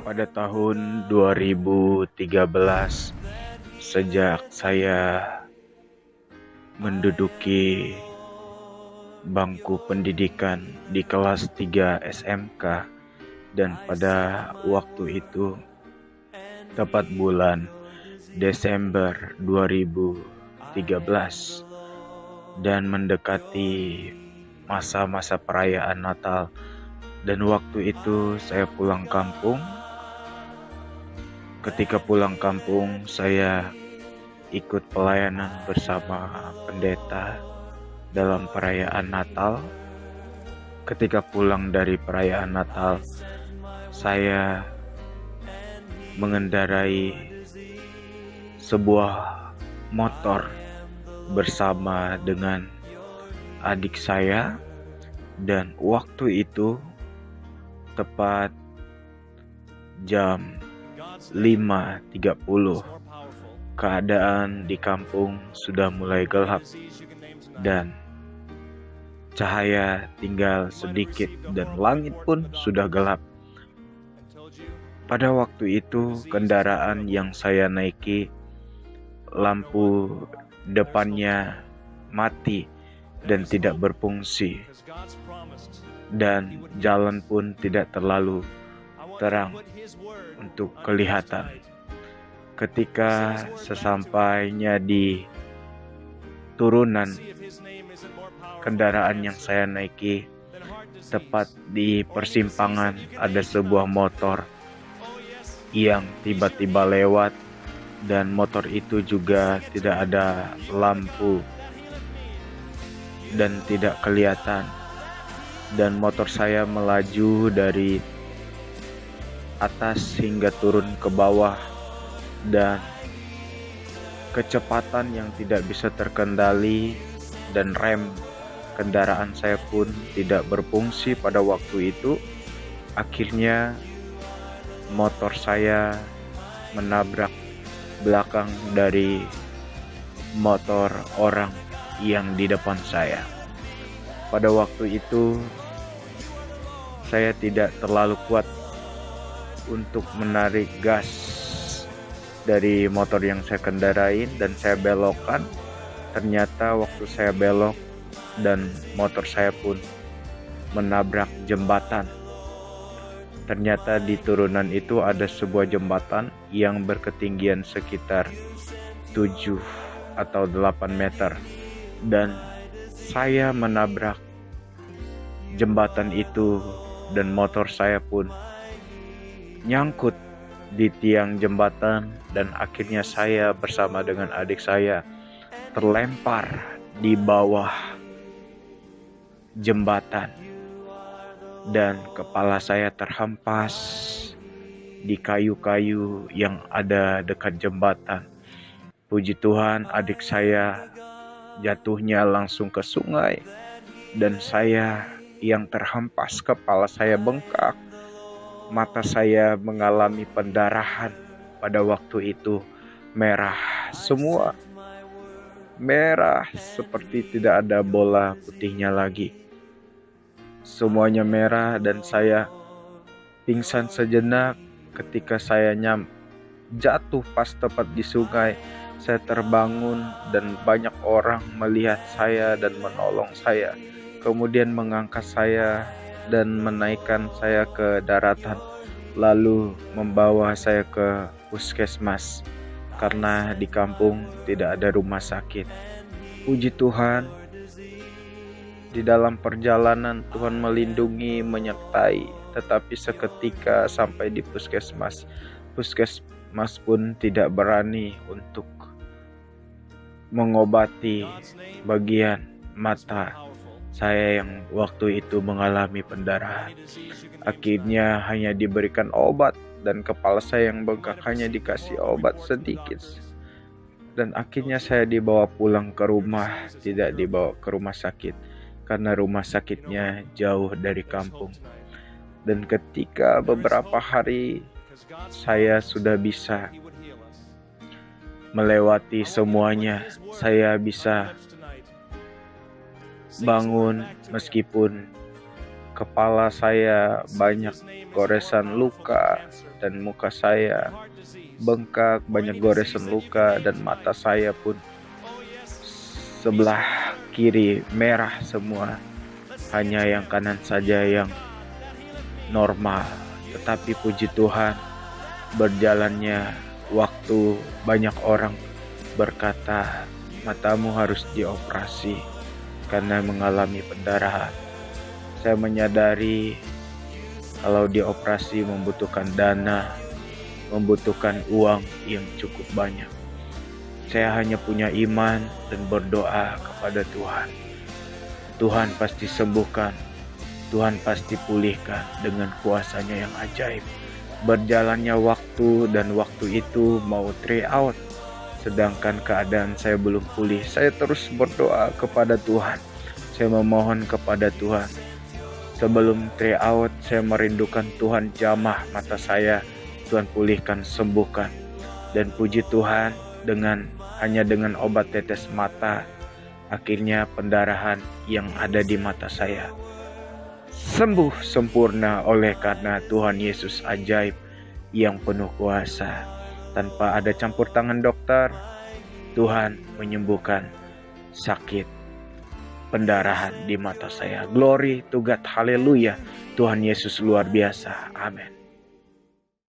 Pada tahun 2013, sejak saya menduduki bangku pendidikan di kelas 3 SMK, dan pada waktu itu tepat bulan Desember 2013 dan mendekati masa-masa perayaan Natal, dan waktu itu saya pulang kampung. Ketika pulang kampung, saya ikut pelayanan bersama pendeta dalam perayaan Natal. Ketika pulang dari perayaan Natal, saya mengendarai sebuah motor bersama dengan adik saya, dan waktu itu tepat jam 5.30. Keadaan di kampung sudah mulai gelap dan cahaya tinggal sedikit, dan langit pun sudah gelap. Pada waktu itu kendaraan yang saya naiki, lampu depannya mati dan tidak berfungsi, dan jalan pun tidak terlalu terang untuk kelihatan. Ketika sesampainya di turunan kendaraan yang saya naiki, tepat di persimpangan ada sebuah motor yang tiba-tiba lewat, dan motor itu juga tidak ada lampu dan tidak kelihatan, dan motor saya melaju dari atas hingga turun ke bawah, dan kecepatan yang tidak bisa terkendali, dan rem kendaraan saya pun tidak berfungsi pada waktu itu. Akhirnya motor saya menabrak belakang dari motor orang yang di depan saya. Pada waktu itu saya tidak terlalu kuat untuk menarik gas dari motor yang saya kendarain, dan saya belokkan. Ternyata waktu saya belok dan motor saya pun menabrak jembatan. Ternyata di turunan itu ada sebuah jembatan yang berketinggian sekitar 7 atau 8 meter, dan saya menabrak jembatan itu, dan motor saya pun nyangkut di tiang jembatan, dan akhirnya saya bersama dengan adik saya terlempar di bawah jembatan, dan kepala saya terhempas di kayu-kayu yang ada dekat jembatan. Puji Tuhan, adik saya jatuhnya langsung ke sungai, dan saya yang terhempas, kepala saya bengkak, mata saya mengalami pendarahan. Pada waktu itu merah semua, merah seperti tidak ada bola putihnya lagi. Semuanya merah, dan saya pingsan sejenak. Ketika saya jatuh pas tepat di sungai, saya terbangun, dan banyak orang melihat saya dan menolong saya, kemudian mengangkat saya dan menaikkan saya ke daratan, lalu membawa saya ke puskesmas karena di kampung tidak ada rumah sakit. Puji Tuhan, di dalam perjalanan Tuhan melindungi, menyertai, tetapi seketika sampai di puskesmas pun tidak berani untuk mengobati bagian mata saya yang waktu itu mengalami pendarahan. Akhirnya hanya diberikan obat, dan kepala saya yang bengkak hanya dikasih obat sedikit. Dan akhirnya saya dibawa pulang ke rumah, tidak dibawa ke rumah sakit karena rumah sakitnya jauh dari kampung. Dan ketika beberapa hari saya sudah bisa melewati semuanya, saya bisa bangun meskipun kepala saya banyak goresan luka, dan muka saya bengkak, banyak goresan luka, dan mata saya pun sebelah kiri merah semua. Hanya yang kanan saja yang normal. Tetapi puji Tuhan, berjalannya waktu banyak orang berkata matamu harus dioperasi karena mengalami pendarahan. Saya menyadari kalau dioperasi membutuhkan dana, membutuhkan uang yang cukup banyak. Saya hanya punya iman dan berdoa kepada Tuhan. Tuhan pasti sembuhkan, Tuhan pasti pulihkan dengan kuasa-Nya yang ajaib. Berjalannya waktu dan waktu itu mau try out, sedangkan keadaan saya belum pulih. Saya terus berdoa kepada Tuhan. Saya memohon kepada Tuhan. Sebelum try out, saya merindukan Tuhan jamah mata saya. Tuhan pulihkan, sembuhkan. Dan puji Tuhan, hanya dengan obat tetes mata, akhirnya pendarahan yang ada di mata saya sembuh sempurna oleh karena Tuhan Yesus ajaib yang penuh kuasa. Tanpa ada campur tangan dokter, Tuhan menyembuhkan sakit pendarahan di mata saya. Glory to God, haleluya. Tuhan Yesus luar biasa. Amin.